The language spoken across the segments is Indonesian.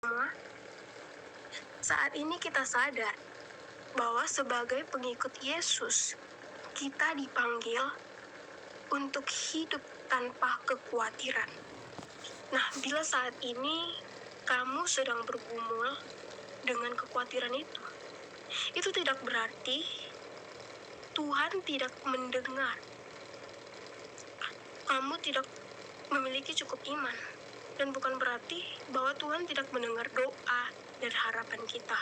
semua. Saat ini kita sadar bahwa sebagai pengikut Yesus, kita dipanggil untuk hidup tanpa kekhawatiran. Nah, bila saat ini kamu sedang bergumul dengan kekhawatiran itu tidak berarti Tuhan tidak mendengar. Kamu tidak memiliki cukup iman, dan bukan berarti bahwa Tuhan tidak mendengar doa dan harapan kita.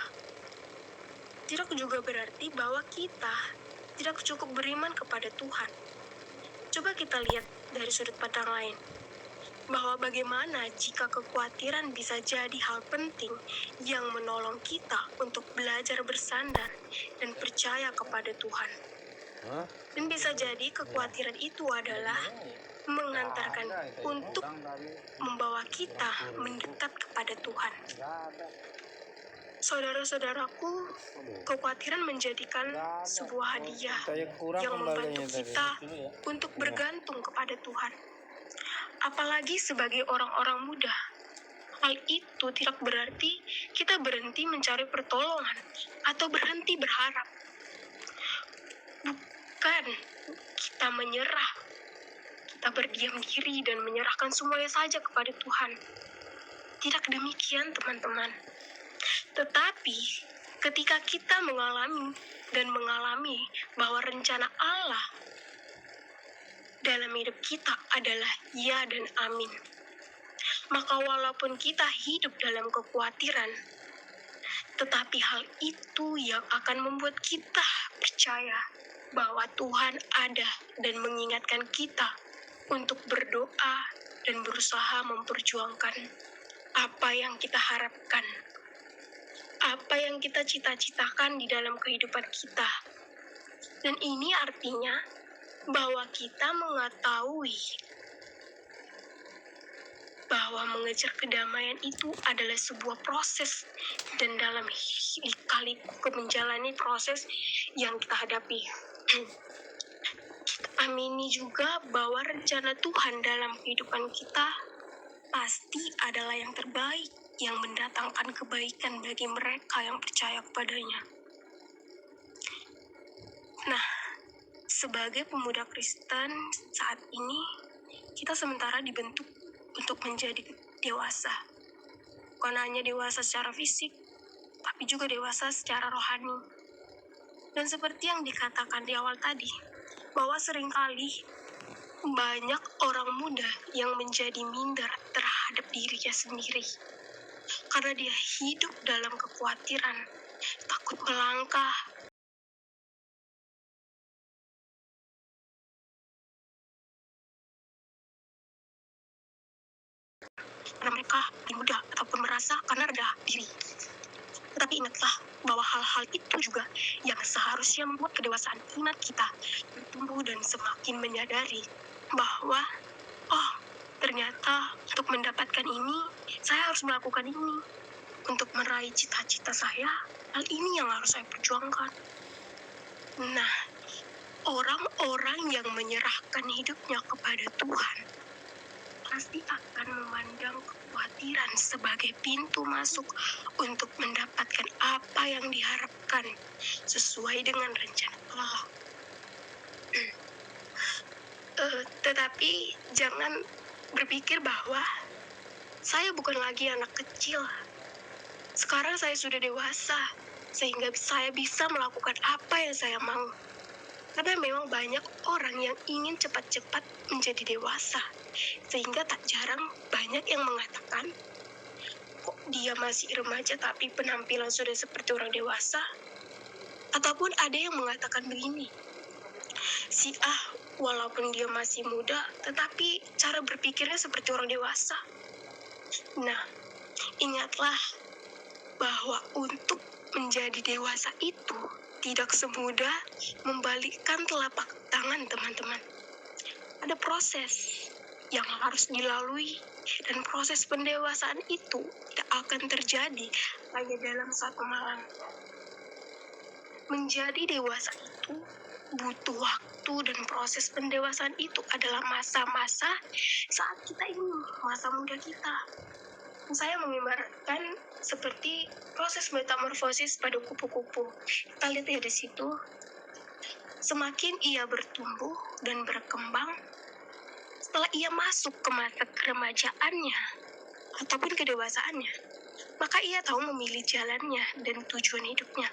Tidak juga berarti bahwa kita tidak cukup beriman kepada Tuhan. Coba kita lihat dari sudut pandang lain, bahwa bagaimana jika kekhawatiran bisa jadi hal penting yang menolong kita untuk belajar bersandar dan percaya kepada Tuhan. Dan bisa jadi kekhawatiran itu adalah mengantarkan untuk membawa kita mendekat kepada Tuhan. Saudara-saudaraku, kekhawatiran menjadikan sebuah hadiah yang membantu kita untuk bergantung kepada Tuhan. Apalagi sebagai orang-orang muda, hal itu tidak berarti kita berhenti mencari pertolongan atau berhenti berharap. Bukan kita menyerah, kita berdiam diri dan menyerahkan semuanya saja kepada Tuhan. Tidak demikian, teman-teman. Tetapi ketika kita mengalami bahwa rencana Allah dalam hidup kita adalah ya dan amin, maka walaupun kita hidup dalam kekhawatiran, tetapi hal itu yang akan membuat kita percaya bahwa Tuhan ada dan mengingatkan kita untuk berdoa dan berusaha memperjuangkan apa yang kita harapkan, apa yang kita cita-citakan di dalam kehidupan kita. Dan ini artinya bahwa kita mengetahui bahwa mengejar kedamaian itu adalah sebuah proses, dan dalam lika-liku menjalani proses yang kita hadapi, kita amini juga bahwa rencana Tuhan dalam kehidupan kita pasti adalah yang terbaik, yang mendatangkan kebaikan bagi mereka yang percaya kepadanya. Nah, sebagai pemuda Kristen saat ini, kita sementara dibentuk untuk menjadi dewasa. Bukan hanya dewasa secara fisik, tapi juga dewasa secara rohani. Dan seperti yang dikatakan di awal tadi, bahwa seringkali banyak orang muda yang menjadi minder terhadap dirinya sendiri. Karena dia hidup dalam kekhawatiran, takut melangkah, karena mereka muda ataupun merasa karena rendah diri. Tetapi ingatlah bahwa hal-hal itu juga yang seharusnya membuat kedewasaan iman kita bertumbuh dan semakin menyadari bahwa ternyata untuk mendapatkan ini saya harus melakukan ini. Untuk meraih cita-cita saya, hal ini yang harus saya perjuangkan. Nah, orang-orang yang menyerahkan hidupnya kepada Tuhan pasti akan memandang kekhawatiran sebagai pintu masuk untuk mendapatkan apa yang diharapkan sesuai dengan rencana Allah. Tetapi jangan berpikir bahwa saya bukan lagi anak kecil. Sekarang saya sudah dewasa, sehingga saya bisa melakukan apa yang saya mau. Karena memang banyak orang yang ingin cepat-cepat menjadi dewasa, sehingga tak jarang banyak yang mengatakan, kok dia masih remaja tapi penampilan sudah seperti orang dewasa? Ataupun ada yang mengatakan begini, si A walaupun dia masih muda, tetapi cara berpikirnya seperti orang dewasa. Nah, ingatlah bahwa untuk menjadi dewasa itu tidak semudah membalikkan telapak tangan, teman-teman. Ada proses yang harus dilalui, dan proses pendewasaan itu tidak akan terjadi hanya dalam satu malam. Menjadi dewasa itu butuh waktu, dan proses pendewasaan itu adalah masa-masa saat kita ini, masa muda kita. Saya mengibaratkan Seperti proses metamorfosis pada kupu-kupu. Kita lihat ya di situ, semakin ia bertumbuh dan berkembang, setelah ia masuk ke masa keremajaannya ataupun kedewasaannya, maka ia tahu memilih jalannya dan tujuan hidupnya.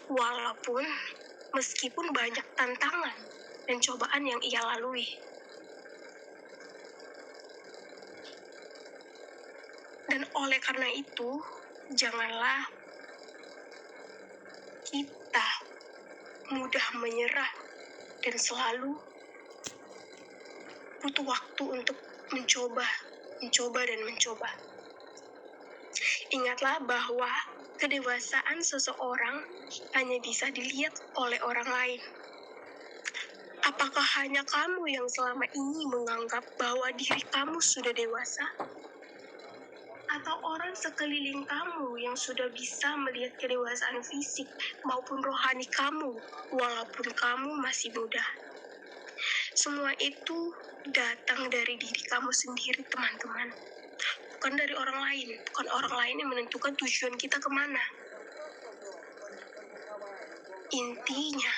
Walaupun meskipun banyak tantangan dan cobaan yang ia lalui. Dan oleh karena itu, janganlah kita mudah menyerah dan selalu butuh waktu untuk mencoba dan mencoba. Ingatlah bahwa kedewasaan seseorang hanya bisa dilihat oleh orang lain. Apakah hanya kamu yang selama ini menganggap bahwa diri kamu sudah dewasa? Atau orang sekeliling kamu yang sudah bisa melihat kedewasaan fisik maupun rohani kamu walaupun kamu masih muda? Semua itu datang dari diri kamu sendiri, teman-teman. Bukan dari orang lain. Bukan orang lain yang menentukan tujuan kita kemana. Intinya,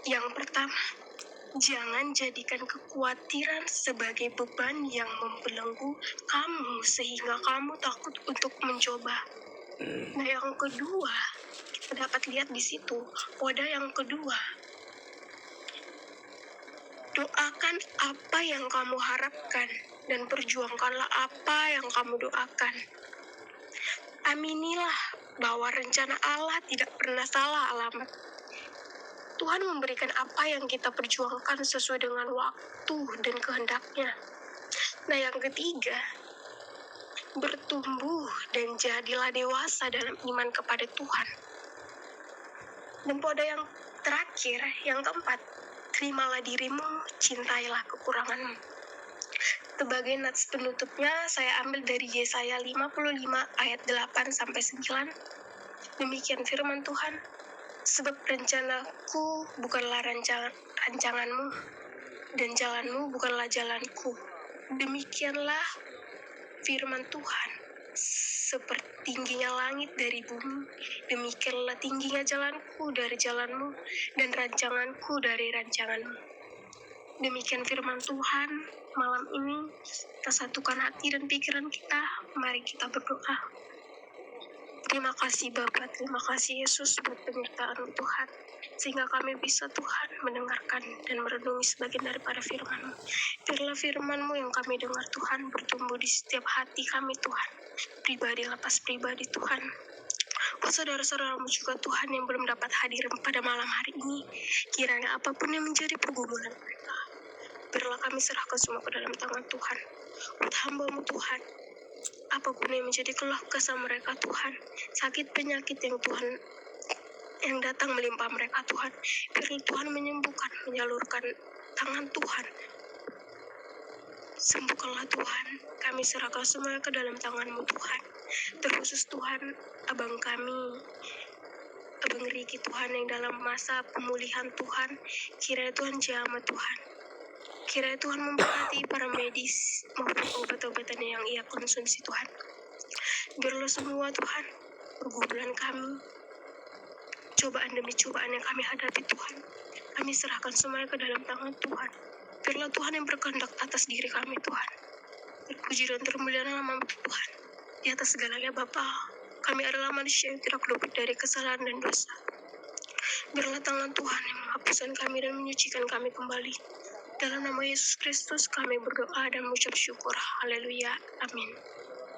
yang pertama, jangan jadikan kekhawatiran sebagai beban yang membelenggu kamu sehingga kamu takut untuk mencoba. Nah, yang kedua, kita dapat lihat di situ, wadah yang kedua, doakan apa yang kamu harapkan dan perjuangkanlah apa yang kamu doakan. Aminilah bahwa rencana Allah tidak pernah salah alamat. Tuhan memberikan apa yang kita perjuangkan sesuai dengan waktu dan kehendaknya. Nah, yang ketiga, bertumbuh dan jadilah dewasa dalam iman kepada Tuhan. Dan pada yang terakhir, yang keempat, terimalah dirimu, cintailah kekuranganmu. Sebagai nats penutupnya, saya ambil dari Yesaya 55 ayat 8-9. Demikian firman Tuhan. Sebab rencanaku bukanlah rancanganmu, dan jalanmu bukanlah jalanku. Demikianlah firman Tuhan. Seperti tingginya langit dari bumi, demikianlah tingginya jalanku dari jalanmu, dan rancanganku dari rancanganmu. Demikian firman Tuhan. Malam ini kita satukan hati dan pikiran kita. Mari kita berdoa. Terima kasih Bapa, terima kasih Yesus buat penyertaan Tuhan. Sehingga kami bisa Tuhan mendengarkan dan merenungi sebagian daripada firman-Mu. Biarlah firman-Mu yang kami dengar Tuhan bertumbuh di setiap hati kami Tuhan. Pribadi lepas pribadi Tuhan. Buat saudara-saudaramu juga Tuhan yang belum dapat hadir pada malam hari ini. Kiranya apapun yang menjadi pergumulan mereka, biarlah kami serahkan semua ke dalam tangan Tuhan. Buat hamba-Mu Tuhan, apapun yang menjadi keluh kesah mereka Tuhan, sakit penyakit yang datang melimpah mereka Tuhan, biarlah Tuhan menyembuhkan, menyalurkan tangan Tuhan. Sembuhkanlah Tuhan, kami serahkan semua ke dalam tangan-Mu Tuhan. Terkhusus Tuhan, abang kami, Abang Riki Tuhan yang dalam masa pemulihan Tuhan, kiranya Tuhan jamah Tuhan. Kiranya Tuhan memberkati para medis maupun obat-obatan yang ia konsumsi Tuhan. Biarlah semua Tuhan, pergumulan kami, cobaan demi cobaan yang kami hadapi Tuhan, kami serahkan semuanya ke dalam tangan Tuhan. Biarlah Tuhan yang berkehendak atas diri kami Tuhan. Terpuji dan termulia nama Tuhan. Di atas segalanya Bapa, kami adalah manusia yang tidak luput dari kesalahan dan dosa. Biarlah tangan Tuhan yang menghapuskan kami dan menyucikan kami kembali. Dalam nama Yesus Kristus kami berdoa dan mengucap syukur. Haleluya. Amin.